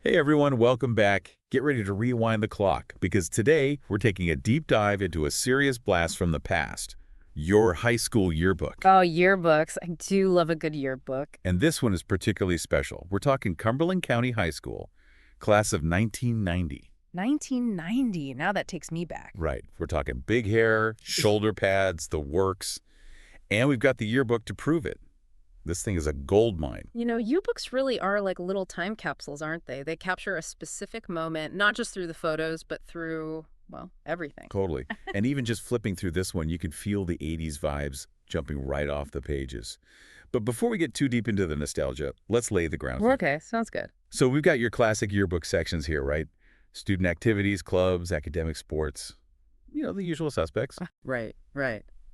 Hey everyone, welcome back. Get ready to rewind the clock because today we're taking a deep dive into a serious blast from the past, your high school yearbook. Oh, yearbooks. I do love a good yearbook. And this one is particularly special. We're talking Cumberland County High School, class of 1990. 1990. Now that takes me back. Right, we're talking big hair, shoulder pads, the works, and we've got the yearbook to prove it. This thing is a gold mine. You know, yearbooks really are like little time capsules, aren't they? They capture a specific moment, not just through the photos, but through, well, everything. Totally. And even just flipping through this one, you can feel the 80s vibes jumping right off the pages. But before we get too deep into the nostalgia, let's lay the groundwork. Okay, sounds good. So we've got your classic yearbook sections here, right? Student activities, clubs, academic sports, the usual suspects. Right.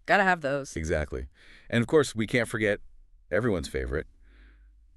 Gotta have those. Exactly. And of course, we can't forget everyone's favorite,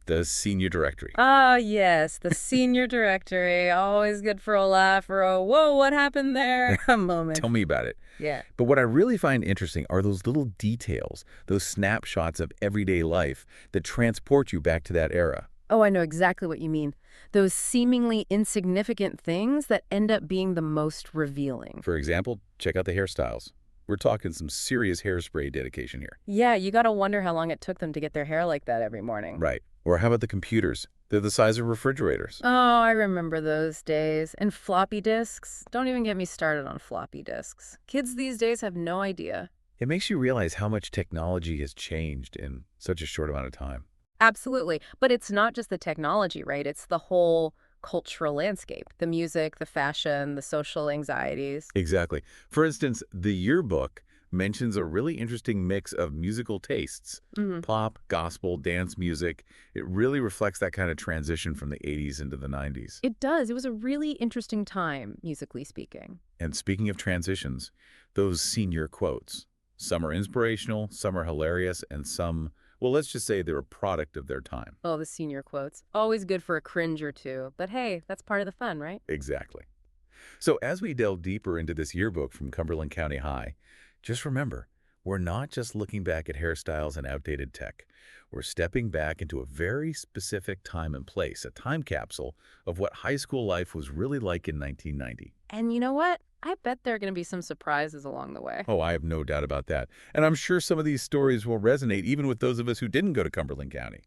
the senior directory. Ah, yes, the senior directory. Always good for a laugh or a, whoa, what happened there? A moment. Tell me about it. Yeah. But what I really find interesting are those little details, those snapshots of everyday life that transport you back to that era. Oh, I know exactly what you mean. Those seemingly insignificant things that end up being the most revealing. For example, check out the hairstyles. We're talking some serious hairspray dedication here. Yeah, you gotta wonder how long it took them to get their hair like that every morning. Right. Or how about the computers? They're the size of refrigerators. Oh, I remember those days. And floppy disks? Don't even get me started on floppy disks. Kids these days have no idea. It makes you realize how much technology has changed in such a short amount of time. Absolutely. But it's not just the technology, right? It's the whole cultural landscape. The music, the fashion, the social anxieties. Exactly. For instance, the yearbook mentions a really interesting mix of musical tastes. Hmm. Pop, gospel, dance music. It really reflects that kind of transition from the 80s into the 90s. It does. It was a really interesting time, musically speaking. And speaking of transitions, those senior quotes. Some are inspirational, some are hilarious, and some, well, let's just say they're a product of their time. Oh, the senior quotes. Always good for a cringe or two. But hey, that's part of the fun, right? Exactly. So as we delve deeper into this yearbook from Cumberland County High, just remember, we're not just looking back at hairstyles and outdated tech. We're stepping back into a very specific time and place, a time capsule of what high school life was really like in 1990. And you know what? I bet there are going to be some surprises along the way. Oh, I have no doubt about that. And I'm sure some of these stories will resonate even with those of us who didn't go to Cumberland County.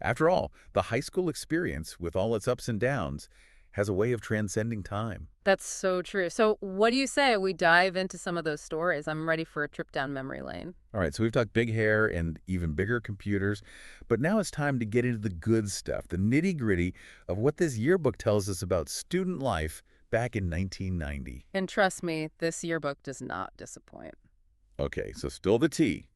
After all, the high school experience, with all its ups and downs, has a way of transcending time. That's so true. So what do you say we dive into some of those stories? I'm ready for a trip down memory lane. All right, so we've talked big hair and even bigger computers, but now it's time to get into the good stuff, the nitty-gritty of what this yearbook tells us about student life back in 1990. And trust me, this yearbook does not disappoint. Okay, so spill the tea.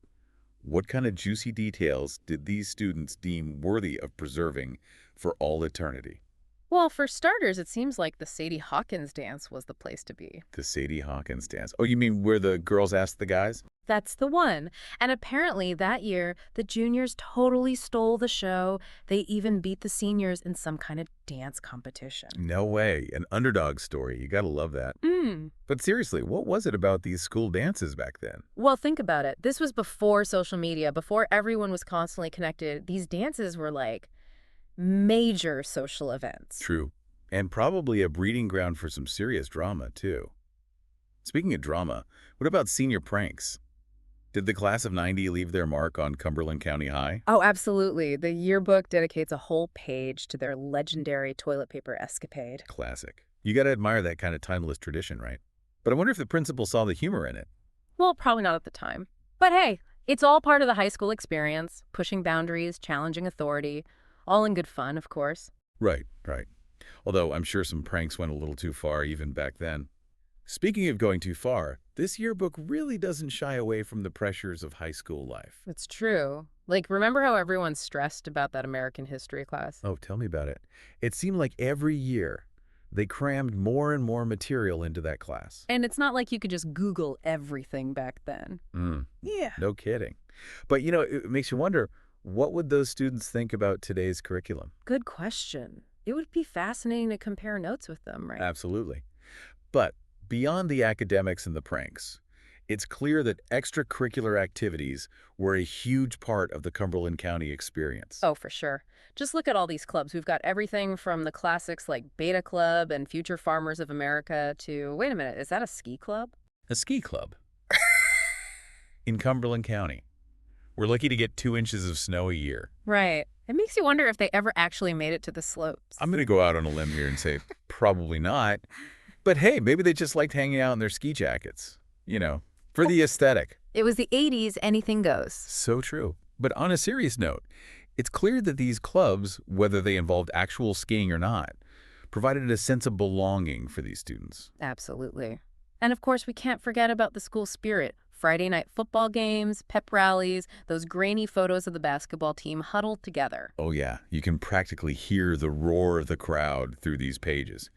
What kind of juicy details did these students deem worthy of preserving for all eternity? Well, for starters, it seems like the Sadie Hawkins dance was the place to be. The Sadie Hawkins dance. Oh, you mean where the girls asked the guys? That's the one. And apparently that year, the juniors totally stole the show. They even beat the seniors in some kind of dance competition. No way. An underdog story. You gotta love that. But seriously, what was it about these school dances back then? Well, think about it. This was before social media, before everyone was constantly connected. These dances were like major social events. True. And probably a breeding ground for some serious drama, too. Speaking of drama, what about senior pranks? Did the class of 90 leave their mark on Cumberland County High? Oh, absolutely. The yearbook dedicates a whole page to their legendary toilet paper escapade. Classic. You gotta admire that kind of timeless tradition, right? But I wonder if the principal saw the humor in it. Well, probably not at the time. But hey, it's all part of the high school experience, pushing boundaries, challenging authority, all in good fun, of course. Right. Although I'm sure some pranks went a little too far even back then. Speaking of going too far, this yearbook really doesn't shy away from the pressures of high school life. It's true. Like, remember how everyone's stressed about that American history class? Oh, tell me about it. It seemed like every year they crammed more and more material into that class. And it's not like you could just Google everything back then. Yeah. No kidding. But, it makes you wonder, what would those students think about today's curriculum? Good question. It would be fascinating to compare notes with them, right? Absolutely. But beyond the academics and the pranks, It's clear that extracurricular activities were a huge part of the Cumberland County experience. Oh, for sure. Just look at all these clubs. We've got everything from the classics like Beta Club and Future Farmers of America to, wait a minute, is that a ski club? A ski club in Cumberland County. We're lucky to get 2 inches of snow a year. Right. It makes you wonder if they ever actually made it to the slopes. I'm going to go out on a limb here and say probably not. But hey, maybe they just liked hanging out in their ski jackets, for the aesthetic. It was the 80s, anything goes. So true. But on a serious note, it's clear that these clubs, whether they involved actual skiing or not, provided a sense of belonging for these students. Absolutely. And of course, we can't forget about the school spirit. Friday night football games, pep rallies, those grainy photos of the basketball team huddled together. Oh yeah, you can practically hear the roar of the crowd through these pages.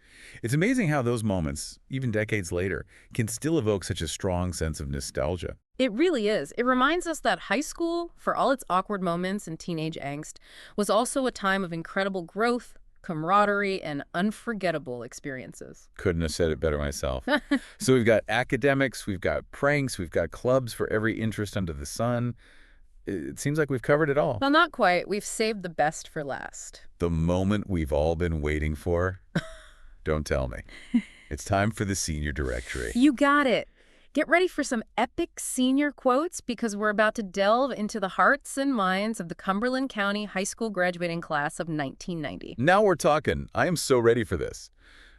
It's amazing how those moments, even decades later, can still evoke such a strong sense of nostalgia. It really is. It reminds us that high school, for all its awkward moments and teenage angst, was also a time of incredible growth, camaraderie, and unforgettable experiences. Couldn't have said it better myself. So we've got academics, we've got pranks, we've got clubs for every interest under the sun. It seems like we've covered it all. Well, not quite. We've saved the best for last. The moment we've all been waiting for? Don't tell me. It's time for the senior directory. You got it. Get ready for some epic senior quotes because we're about to delve into the hearts and minds of the Cumberland County High School graduating class of 1990. Now we're talking. I am so ready for this.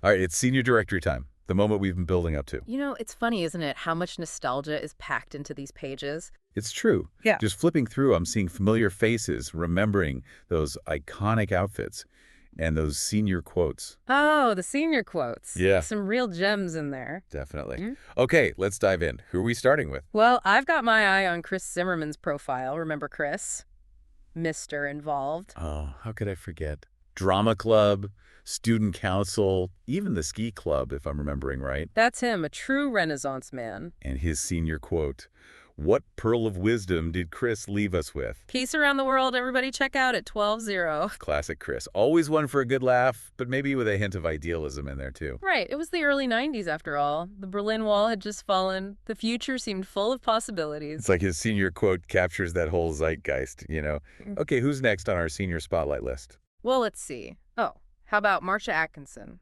All right, it's senior directory time, the moment we've been building up to. It's funny, isn't it, how much nostalgia is packed into these pages? It's true. Yeah. Just flipping through, I'm seeing familiar faces, remembering those iconic outfits and those senior quotes. Oh, the senior quotes. Yeah. Some real gems in there. Definitely. Mhm. Okay, let's dive in. Who are we starting with? Well, I've got my eye on Chris Zimmerman's profile. Remember Chris? Mr. Involved. Oh, how could I forget? Drama club, student council, even the ski club, if I'm remembering right. That's him, a true Renaissance man. And his senior quote, "What pearl of wisdom did Chris leave us with?" Peace around the world, everybody check out at 12-0. Classic Chris. Always one for a good laugh, but maybe with a hint of idealism in there too. Right, it was the early 90s after all. The Berlin Wall had just fallen. The future seemed full of possibilities. It's like his senior quote captures that whole zeitgeist. Okay, who's next on our senior spotlight list? Well, let's see. Oh, how about Marcia Atkinson?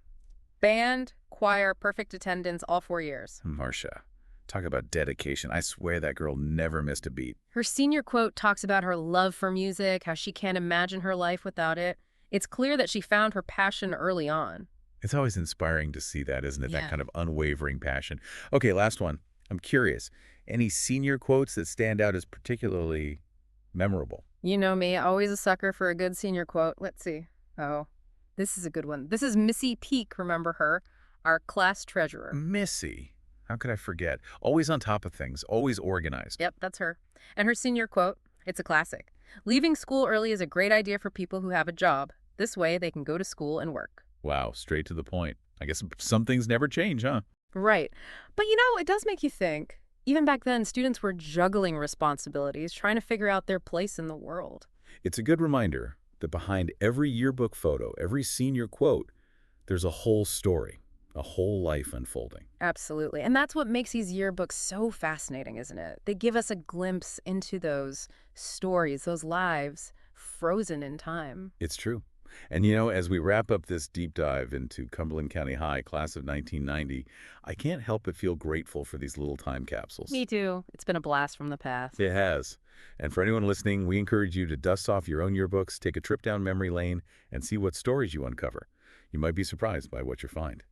Band, choir, perfect attendance, all 4 years. Marcia. Talk about dedication. I swear that girl never missed a beat. Her senior quote talks about her love for music, how she can't imagine her life without it. It's clear that she found her passion early on. It's always inspiring to see that, isn't it? Yeah. That kind of unwavering passion. Okay, last one. I'm curious. Any senior quotes that stand out as particularly memorable? You know me, always a sucker for a good senior quote. Let's see. Oh, this is a good one. This is Missy Peak, remember her? Our class treasurer. Missy. How could I forget? Always on top of things, always organized. Yep, that's her. And her senior quote, it's a classic. Leaving school early is a great idea for people who have a job. This way they can go to school and work. Wow, straight to the point. I guess some things never change, huh? Right. But it does make you think. Even back then, students were juggling responsibilities, trying to figure out their place in the world. It's a good reminder that behind every yearbook photo, every senior quote, there's a whole story, a whole life unfolding. Absolutely. And that's what makes these yearbooks so fascinating, isn't it? They give us a glimpse into those stories, those lives frozen in time. It's true. And as we wrap up this deep dive into Cumberland County High, class of 1990, I can't help but feel grateful for these little time capsules. Me too. It's been a blast from the past. It has. And for anyone listening, we encourage you to dust off your own yearbooks, take a trip down memory lane, and see what stories you uncover. You might be surprised by what you find.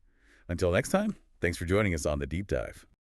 Until next time, thanks for joining us on The Deep Dive.